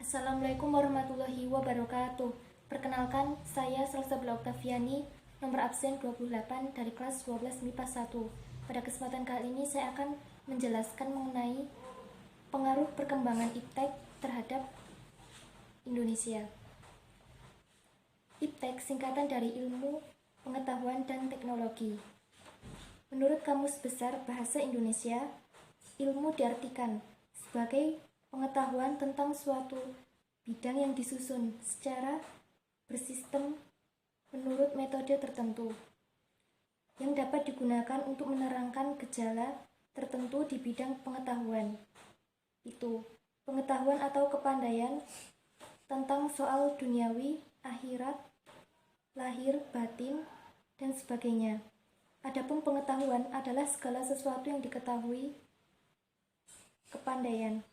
Assalamualaikum warahmatullahi wabarakatuh. Perkenalkan, saya Salsabila Oktaviani, nomor absen 28 dari kelas 12 MIPA 1. Pada kesempatan kali ini saya akan menjelaskan mengenai pengaruh perkembangan iptek terhadap Indonesia. Iptek singkatan dari Ilmu, Pengetahuan, dan Teknologi. Menurut Kamus Besar Bahasa Indonesia, ilmu diartikan sebagai pengetahuan tentang suatu bidang yang disusun secara bersistem menurut metode tertentu yang dapat digunakan untuk menerangkan gejala tertentu di bidang pengetahuan. Itu pengetahuan atau kepandaian tentang soal duniawi, akhirat, lahir, batin, dan sebagainya. Adapun pengetahuan adalah segala sesuatu yang diketahui. Kepandaian.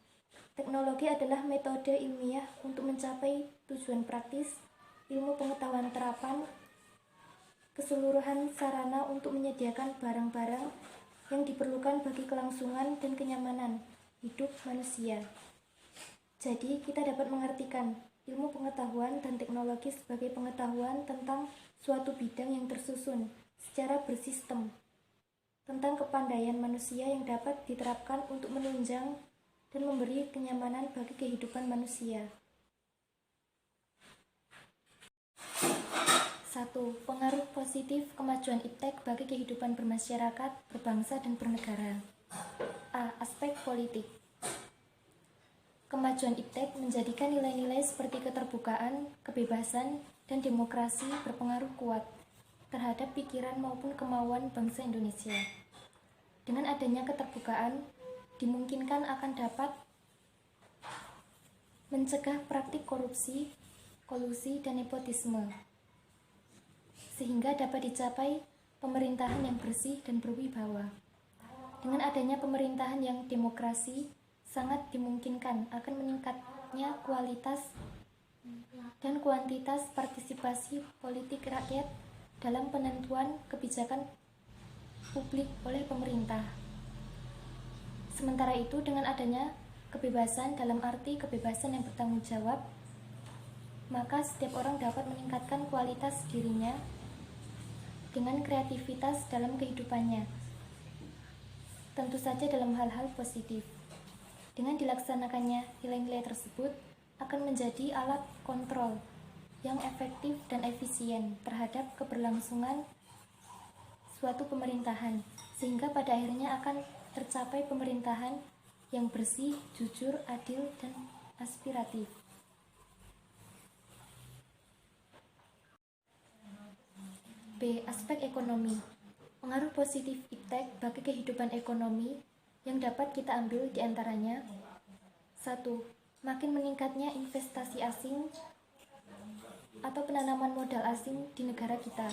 Teknologi adalah metode ilmiah untuk mencapai tujuan praktis, ilmu pengetahuan terapan, keseluruhan sarana untuk menyediakan barang-barang yang diperlukan bagi kelangsungan dan kenyamanan hidup manusia. Jadi, kita dapat mengartikan ilmu pengetahuan dan teknologi sebagai pengetahuan tentang suatu bidang yang tersusun secara bersistem, tentang kepandaian manusia yang dapat diterapkan untuk menunjang dan memberi kenyamanan bagi kehidupan manusia. 1. Pengaruh positif kemajuan iptek bagi kehidupan bermasyarakat, berbangsa, dan bernegara. A. Aspek politik. Kemajuan iptek menjadikan nilai-nilai seperti keterbukaan, kebebasan, dan demokrasi berpengaruh kuat terhadap pikiran maupun kemauan bangsa Indonesia. Dengan adanya keterbukaan, dimungkinkan akan dapat mencegah praktik korupsi, kolusi, dan nepotisme, sehingga dapat dicapai pemerintahan yang bersih dan berwibawa. Dengan adanya pemerintahan yang demokrasi, sangat dimungkinkan akan meningkatnya kualitas dan kuantitas partisipasi politik rakyat dalam penentuan kebijakan publik oleh pemerintah. Sementara itu, dengan adanya kebebasan dalam arti kebebasan yang bertanggung jawab, maka setiap orang dapat meningkatkan kualitas dirinya dengan kreativitas dalam kehidupannya, tentu saja dalam hal-hal positif. Dengan dilaksanakannya nilai-nilai tersebut akan menjadi alat kontrol yang efektif dan efisien terhadap keberlangsungan suatu pemerintahan, sehingga pada akhirnya akan tercapai pemerintahan yang bersih, jujur, adil, dan aspiratif. B. Aspek ekonomi. Pengaruh positif iptek bagi kehidupan ekonomi yang dapat kita ambil diantaranya: 1. Makin meningkatnya investasi asing atau penanaman modal asing di negara kita.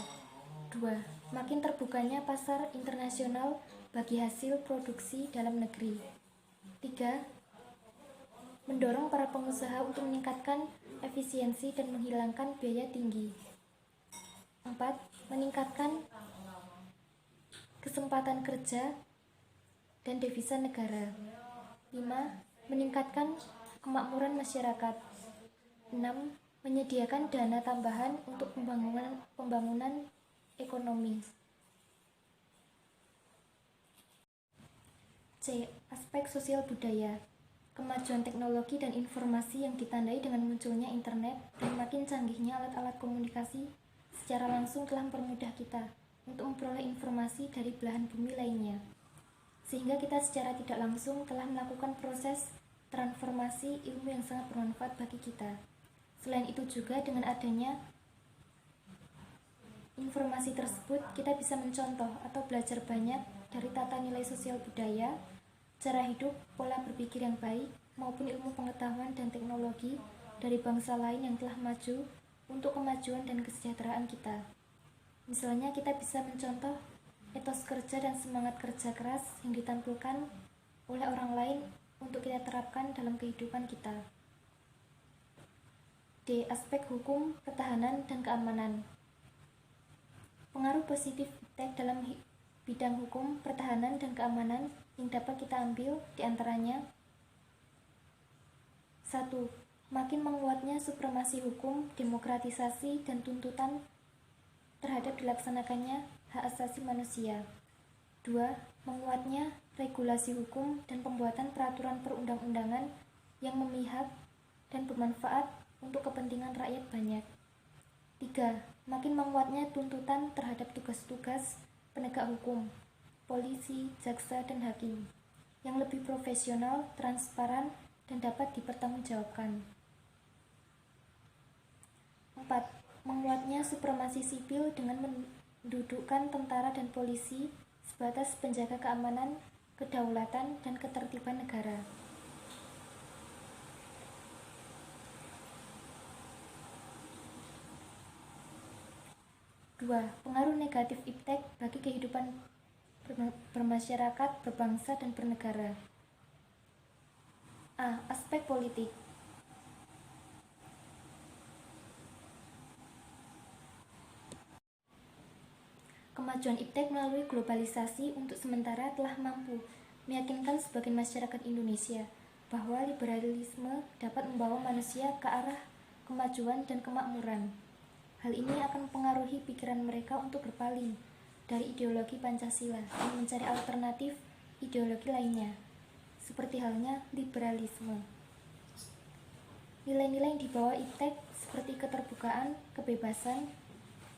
2. Makin terbukanya pasar internasional bagi hasil produksi dalam negeri. 3. Mendorong para pengusaha untuk meningkatkan efisiensi dan menghilangkan biaya tinggi. 4. Meningkatkan kesempatan kerja dan devisa negara. 5. Meningkatkan kemakmuran masyarakat. 6. Menyediakan dana tambahan untuk pembangunan ekonomi. C. Aspek sosial budaya. Kemajuan teknologi dan informasi yang ditandai dengan munculnya internet dan makin canggihnya alat-alat komunikasi secara langsung telah mempermudah kita untuk memperoleh informasi dari belahan bumi lainnya, sehingga kita secara tidak langsung telah melakukan proses transformasi ilmu yang sangat bermanfaat bagi kita. Selain itu juga, dengan adanya informasi tersebut, kita bisa mencontoh atau belajar banyak dari tata nilai sosial budaya, cara hidup, pola berpikir yang baik, maupun ilmu pengetahuan dan teknologi dari bangsa lain yang telah maju untuk kemajuan dan kesejahteraan kita. Misalnya, kita bisa mencontoh etos kerja dan semangat kerja keras yang ditampilkan oleh orang lain untuk kita terapkan dalam kehidupan kita. D. Aspek hukum, pertahanan, dan keamanan. Pengaruh positif iptek dalam bidang hukum, pertahanan, dan keamanan yang dapat kita ambil diantaranya: 1. makin menguatnya supremasi hukum, demokratisasi, dan tuntutan terhadap dilaksanakannya hak asasi manusia. 2. Menguatnya regulasi hukum dan pembuatan peraturan perundang-undangan yang memihak dan bermanfaat untuk kepentingan rakyat banyak. 3. Makin menguatnya tuntutan terhadap tugas-tugas penegak hukum, polisi, jaksa, dan hakim yang lebih profesional, transparan, dan dapat dipertanggungjawabkan. 4. Menguatnya supremasi sipil dengan mendudukkan tentara dan polisi sebatas penjaga keamanan, kedaulatan, dan ketertiban negara. 2. Pengaruh negatif iptek bagi kehidupan bermasyarakat, berbangsa, dan bernegara. A. Aspek politik. Kemajuan iptek melalui globalisasi untuk sementara telah mampu meyakinkan sebagian masyarakat Indonesia bahwa liberalisme dapat membawa manusia ke arah kemajuan dan kemakmuran. Hal ini akan mempengaruhi pikiran mereka untuk berpaling dari ideologi Pancasila dan mencari alternatif ideologi lainnya, seperti halnya liberalisme. Nilai-nilai yang dibawa iptek seperti keterbukaan, kebebasan,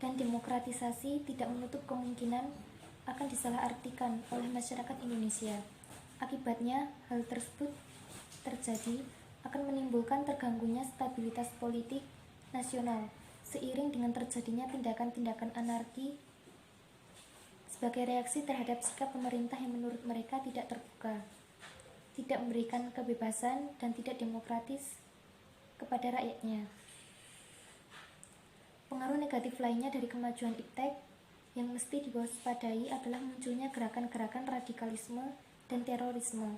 dan demokratisasi tidak menutup kemungkinan akan disalahartikan oleh masyarakat Indonesia. Akibatnya, hal tersebut terjadi akan menimbulkan terganggunya stabilitas politik nasional seiring dengan terjadinya tindakan-tindakan anarki sebagai reaksi terhadap sikap pemerintah yang menurut mereka tidak terbuka, tidak memberikan kebebasan, dan tidak demokratis kepada rakyatnya. Pengaruh negatif lainnya dari kemajuan iptek yang mesti diwaspadai adalah munculnya gerakan-gerakan radikalisme dan terorisme.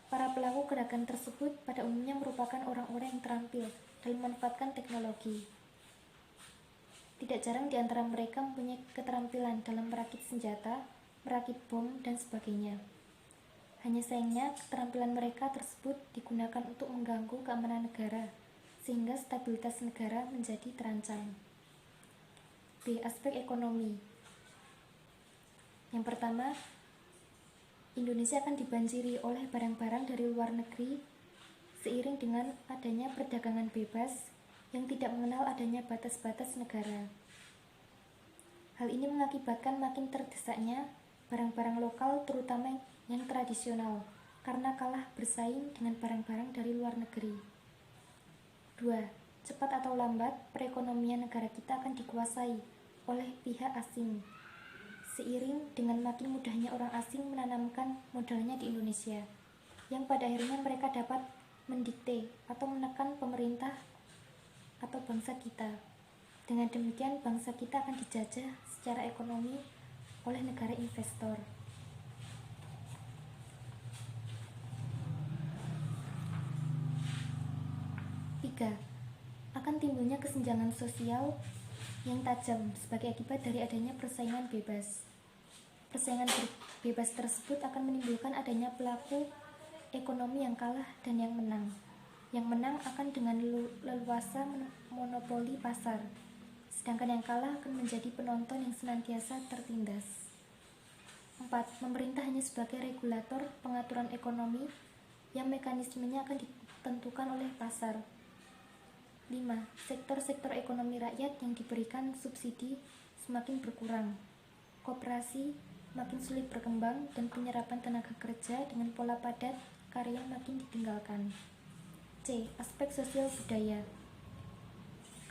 Para pelaku gerakan tersebut pada umumnya merupakan orang-orang yang terampil dalam memanfaatkan teknologi. Tidak jarang di antara mereka mempunyai keterampilan dalam merakit senjata, merakit bom, dan sebagainya. Hanya sayangnya, keterampilan mereka tersebut digunakan untuk mengganggu keamanan negara, sehingga stabilitas negara menjadi terancam. B. Aspek ekonomi. Yang pertama, Indonesia akan dibanjiri oleh barang-barang dari luar negeri seiring dengan adanya perdagangan bebas yang tidak mengenal adanya batas-batas negara. Hal ini mengakibatkan makin terdesaknya barang-barang lokal terutama yang tradisional karena kalah bersaing dengan barang-barang dari luar negeri. 2. Cepat atau lambat, perekonomian negara kita akan dikuasai oleh pihak asing seiring dengan makin mudahnya orang asing menanamkan modalnya di Indonesia, yang pada akhirnya mereka dapat mendikte atau menekan pemerintah atau bangsa kita. Dengan demikian, bangsa kita akan dijajah secara ekonomi oleh negara investor. 3. Akan timbulnya kesenjangan sosial yang tajam sebagai akibat dari adanya persaingan bebas. Persaingan bebas tersebut akan menimbulkan adanya pelaku ekonomi yang kalah dan yang menang. Yang menang akan dengan leluasa monopoli pasar, sedangkan yang kalah akan menjadi penonton yang senantiasa tertindas. 4. Pemerintah hanya sebagai regulator pengaturan ekonomi yang mekanismenya akan ditentukan oleh pasar. 5. Sektor-sektor ekonomi rakyat yang diberikan subsidi semakin berkurang. Koperasi makin sulit berkembang dan penyerapan tenaga kerja dengan pola padat karya makin ditinggalkan. C. Aspek sosial budaya.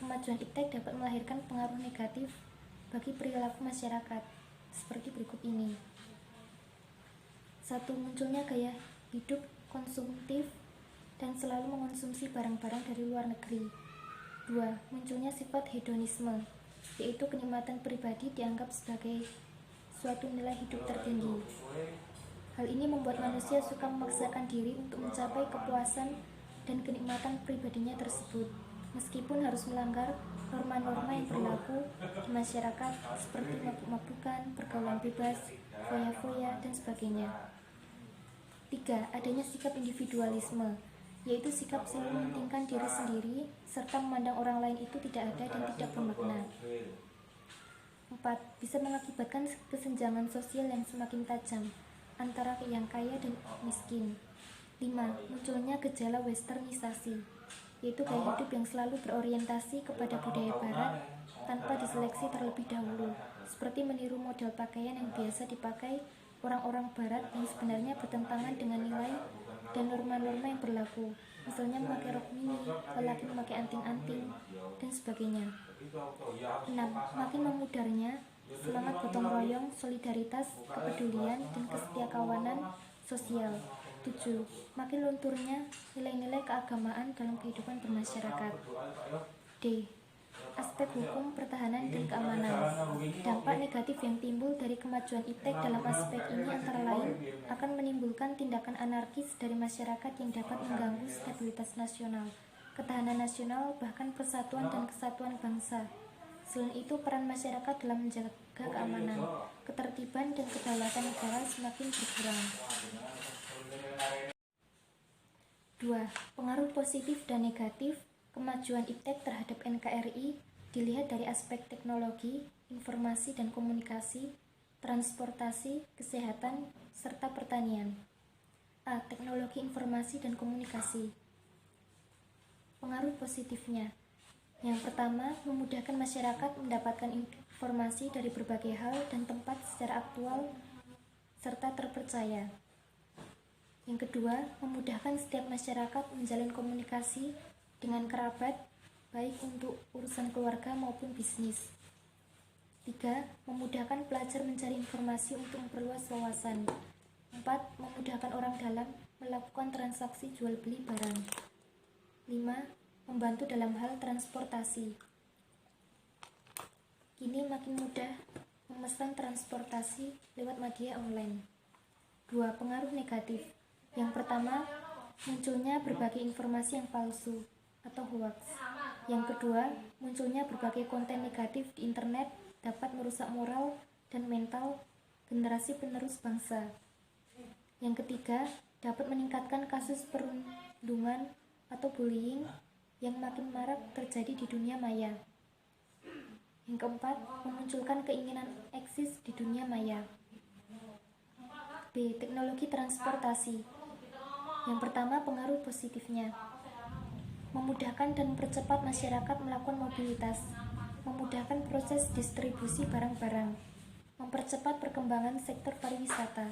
Kemajuan iptek dapat melahirkan pengaruh negatif bagi perilaku masyarakat seperti berikut ini. 1. Munculnya gaya hidup konsumtif dan selalu mengonsumsi barang-barang dari luar negeri. 2. Munculnya sifat hedonisme, yaitu kenikmatan pribadi dianggap sebagai suatu nilai hidup tertinggi. Hal ini membuat manusia suka memaksakan diri untuk mencapai kepuasan dan kenikmatan pribadinya tersebut, meskipun harus melanggar norma-norma yang berlaku di masyarakat seperti mabuk-mabukan, pergaulan bebas, foya-foya, dan sebagainya. 3. Adanya sikap individualisme, yaitu sikap selalu mementingkan diri sendiri serta memandang orang lain itu tidak ada dan tidak bermakna. 4. Bisa mengakibatkan kesenjangan sosial yang semakin tajam antara yang kaya dan miskin. 5. Munculnya gejala westernisasi, yaitu gaya hidup yang selalu berorientasi kepada budaya barat tanpa diseleksi terlebih dahulu, seperti meniru model pakaian yang biasa dipakai orang-orang barat yang sebenarnya bertentangan dengan nilai dan norma-norma yang berlaku, misalnya memakai rok mini, lelaki memakai anting-anting, dan sebagainya. 6. Makin memudarnya semangat gotong royong, solidaritas, kepedulian, dan kesetiakawanan sosial. 7. Makin lunturnya nilai-nilai keagamaan dalam kehidupan bermasyarakat. D. Aspek hukum, pertahanan, dan keamanan. Dampak negatif yang timbul dari kemajuan iptek dalam aspek ini antara lain akan menimbulkan tindakan anarkis dari masyarakat yang dapat mengganggu stabilitas nasional, ketahanan nasional, bahkan persatuan dan kesatuan bangsa. Selain itu, peran masyarakat dalam menjaga keamanan, ketertiban, dan kedaulatan negara semakin berkurang. 2. Pengaruh positif dan negatif kemajuan iptek terhadap NKRI dilihat dari aspek teknologi, informasi dan komunikasi, transportasi, kesehatan, serta pertanian. A. Teknologi informasi dan komunikasi. Pengaruh positifnya. Yang pertama, memudahkan masyarakat mendapatkan informasi dari berbagai hal dan tempat secara aktual serta terpercaya. Yang kedua, memudahkan setiap masyarakat menjalin komunikasi dengan kerabat, baik untuk urusan keluarga maupun bisnis. 3. Memudahkan pelajar mencari informasi untuk memperluas wawasan. 4. Memudahkan orang dalam melakukan transaksi jual beli barang. 5. Membantu dalam hal transportasi. Kini makin mudah memesan transportasi lewat media online. 2. Pengaruh negatif. Yang pertama, munculnya berbagai informasi yang palsu atau hoax. Yang kedua, munculnya berbagai konten negatif di internet dapat merusak moral dan mental generasi penerus bangsa. Yang ketiga, dapat meningkatkan kasus perundungan atau bullying yang makin marak terjadi di dunia maya. Yang keempat, memunculkan keinginan eksis di dunia maya. B. Teknologi transportasi. Yang pertama, pengaruh positifnya. Memudahkan dan mempercepat masyarakat melakukan mobilitas, memudahkan proses distribusi barang-barang, mempercepat perkembangan sektor pariwisata.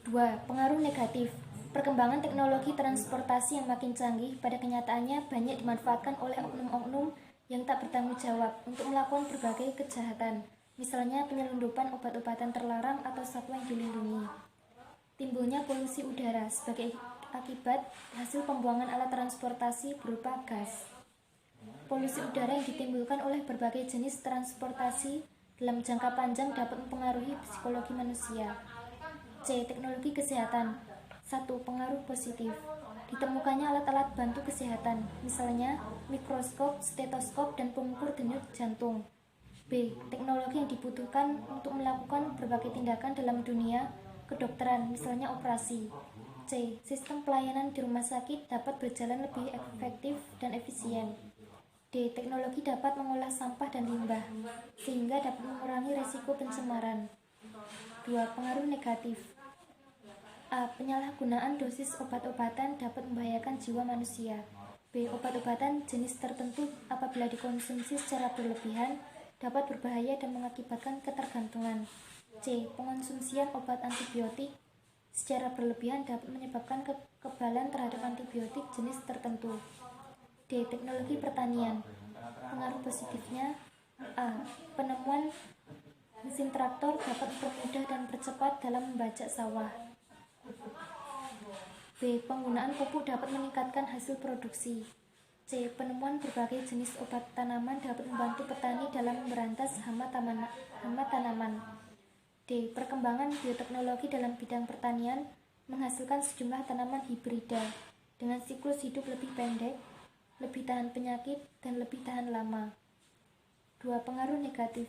2. Pengaruh negatif. Perkembangan teknologi transportasi yang makin canggih pada kenyataannya banyak dimanfaatkan oleh oknum-oknum yang tak bertanggung jawab untuk melakukan berbagai kejahatan, misalnya penyelundupan obat-obatan terlarang atau satwa yang dilindungi. Timbulnya polusi udara sebagai akibat hasil pembuangan alat transportasi berupa gas. Polusi udara yang ditimbulkan oleh berbagai jenis transportasi dalam jangka panjang dapat mempengaruhi psikologi manusia. C. Teknologi kesehatan. 1. Pengaruh positif. Ditemukannya alat-alat bantu kesehatan, misalnya mikroskop, stetoskop, dan pengukur denyut jantung. B. Teknologi yang dibutuhkan untuk melakukan berbagai tindakan dalam dunia kedokteran, misalnya operasi. C. Sistem pelayanan di rumah sakit dapat berjalan lebih efektif dan efisien. D. Teknologi dapat mengolah sampah dan limbah, sehingga dapat mengurangi risiko pencemaran. 2. Pengaruh negatif. A. Penyalahgunaan dosis obat-obatan dapat membahayakan jiwa manusia. B. Obat-obatan jenis tertentu apabila dikonsumsi secara berlebihan dapat berbahaya dan mengakibatkan ketergantungan. C. Pengonsumsian obat antibiotik secara berlebihan dapat menyebabkan kekebalan terhadap antibiotik jenis tertentu. D. Teknologi pertanian. Pengaruh positifnya. A. Penemuan mesin traktor dapat mempermudah dan percepat dalam membajak sawah. B. Penggunaan pupuk dapat meningkatkan hasil produksi. C. Penemuan berbagai jenis obat tanaman dapat membantu petani dalam memberantas hama tanaman. D. Perkembangan bioteknologi dalam bidang pertanian menghasilkan sejumlah tanaman hibrida dengan siklus hidup lebih pendek, lebih tahan penyakit, dan lebih tahan lama. 2. Pengaruh negatif.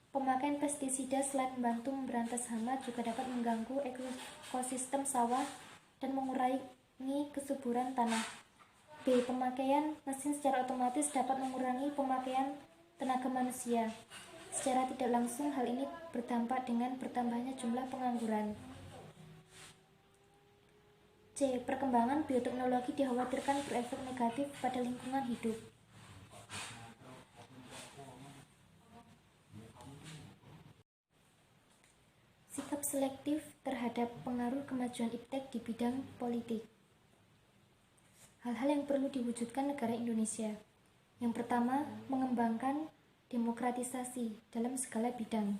Pemakaian pestisida selain membantu memberantas hama juga dapat mengganggu ekosistem sawah dan mengurangi kesuburan tanah. B. Pemakaian mesin secara otomatis dapat mengurangi pemakaian tenaga manusia. Secara tidak langsung, hal ini berdampak dengan bertambahnya jumlah pengangguran. C. Perkembangan bioteknologi dikhawatirkan berefek negatif pada lingkungan hidup. Sikap selektif terhadap pengaruh kemajuan iptek di bidang politik. Hal-hal yang perlu diwujudkan negara Indonesia. Yang pertama, mengembangkan demokratisasi dalam segala bidang.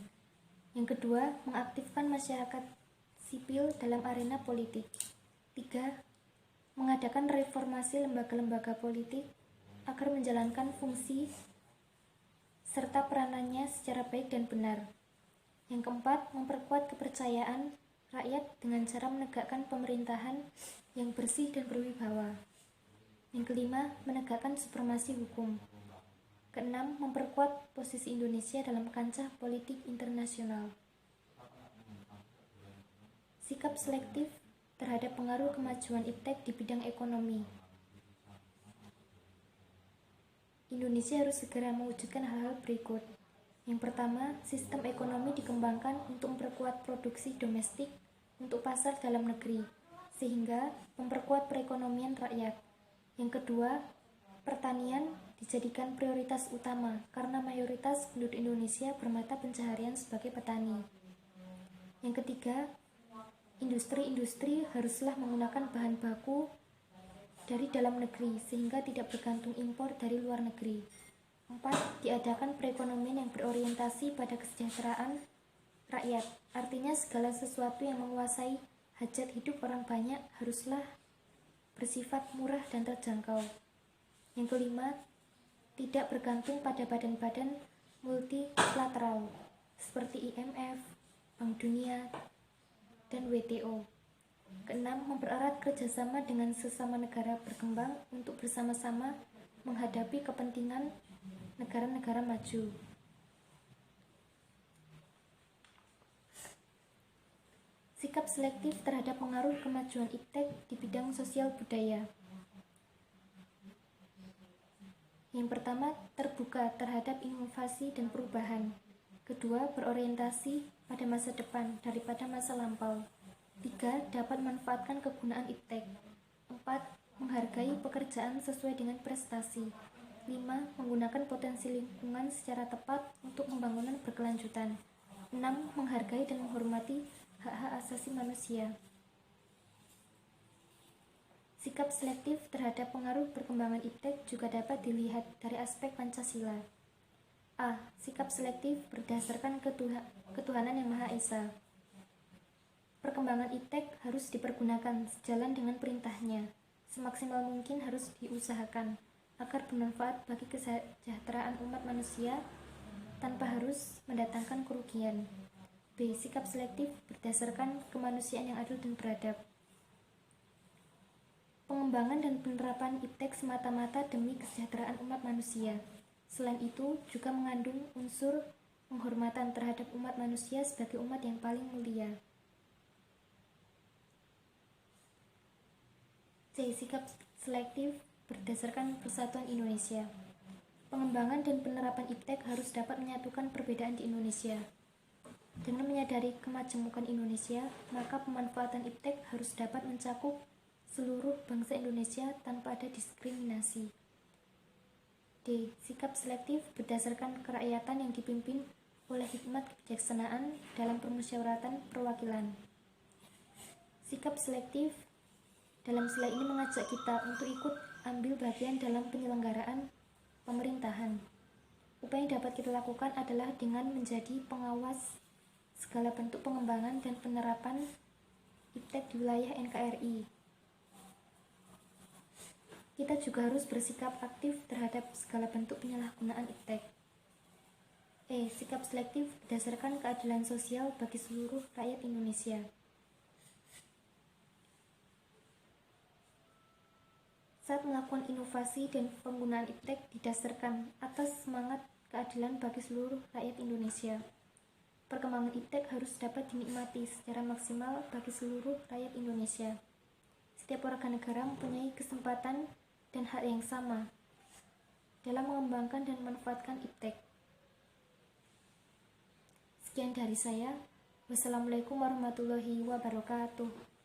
Yang kedua, mengaktifkan masyarakat sipil dalam arena politik. 3. Mengadakan reformasi lembaga-lembaga politik agar menjalankan fungsi serta peranannya secara baik dan benar. Yang keempat, memperkuat kepercayaan rakyat dengan cara menegakkan pemerintahan yang bersih dan berwibawa. Yang kelima, menegakkan supremasi hukum. Keenam, memperkuat posisi Indonesia dalam kancah politik internasional. Sikap selektif terhadap pengaruh kemajuan iptek di bidang ekonomi. Indonesia harus segera mewujudkan hal-hal berikut. Yang pertama, sistem ekonomi dikembangkan untuk memperkuat produksi domestik untuk pasar dalam negeri, sehingga memperkuat perekonomian rakyat. Yang kedua, pertanian dijadikan prioritas utama karena mayoritas penduduk Indonesia bermata pencaharian sebagai petani. Yang ketiga, industri-industri haruslah menggunakan bahan baku dari dalam negeri sehingga tidak bergantung impor dari luar negeri. 4. Diadakan perekonomian yang berorientasi pada kesejahteraan rakyat. Artinya segala sesuatu yang menguasai hajat hidup orang banyak haruslah bersifat murah dan terjangkau. Yang kelima, tidak bergantung pada badan-badan multilateral seperti IMF, Bank Dunia, dan WTO. Keenam, mempererat kerjasama dengan sesama negara berkembang untuk bersama-sama menghadapi kepentingan negara-negara maju. Sikap selektif terhadap pengaruh kemajuan iptek di bidang sosial budaya. Yang pertama, terbuka terhadap inovasi dan perubahan. Kedua, berorientasi pada masa depan daripada masa lampau. 3. Dapat memanfaatkan kegunaan iptek. 4. Menghargai pekerjaan sesuai dengan prestasi. 5. Menggunakan potensi lingkungan secara tepat untuk pembangunan berkelanjutan. 6. Menghargai dan menghormati hak-hak asasi manusia. Sikap selektif terhadap pengaruh perkembangan iptek juga dapat dilihat dari aspek Pancasila. A. Sikap selektif berdasarkan ketuhanan yang Maha Esa. Perkembangan iptek harus dipergunakan sejalan dengan perintahnya. Semaksimal mungkin harus diusahakan agar bermanfaat bagi kesejahteraan umat manusia tanpa harus mendatangkan kerugian. B. Sikap selektif berdasarkan kemanusiaan yang adil dan beradab. Pengembangan dan penerapan iptek semata-mata demi kesejahteraan umat manusia. Selain itu, juga mengandung unsur penghormatan terhadap umat manusia sebagai umat yang paling mulia. C. Sikap selektif berdasarkan persatuan Indonesia. Pengembangan dan penerapan iptek harus dapat menyatukan perbedaan di Indonesia. Dengan menyadari kemajemukan Indonesia, maka pemanfaatan iptek harus dapat mencakup seluruh bangsa Indonesia tanpa ada diskriminasi. D. Sikap selektif berdasarkan kerakyatan yang dipimpin oleh hikmat kebijaksanaan dalam permusyawaratan perwakilan. Sikap selektif dalam sila ini mengajak kita untuk ikut ambil bagian dalam penyelenggaraan pemerintahan. Upaya yang dapat kita lakukan adalah dengan menjadi pengawas segala bentuk pengembangan dan penerapan iptek di wilayah NKRI. Kita juga harus bersikap aktif terhadap segala bentuk penyalahgunaan iptek. E. Sikap selektif berdasarkan keadilan sosial bagi seluruh rakyat Indonesia. Saat melakukan inovasi dan penggunaan iptek didasarkan atas semangat keadilan bagi seluruh rakyat Indonesia. Perkembangan iptek harus dapat dinikmati secara maksimal bagi seluruh rakyat Indonesia. setiap warga negara mempunyai kesempatan dan hak yang sama dalam mengembangkan dan memanfaatkan iptek. Sekian dari saya. Wassalamualaikum warahmatullahi wabarakatuh.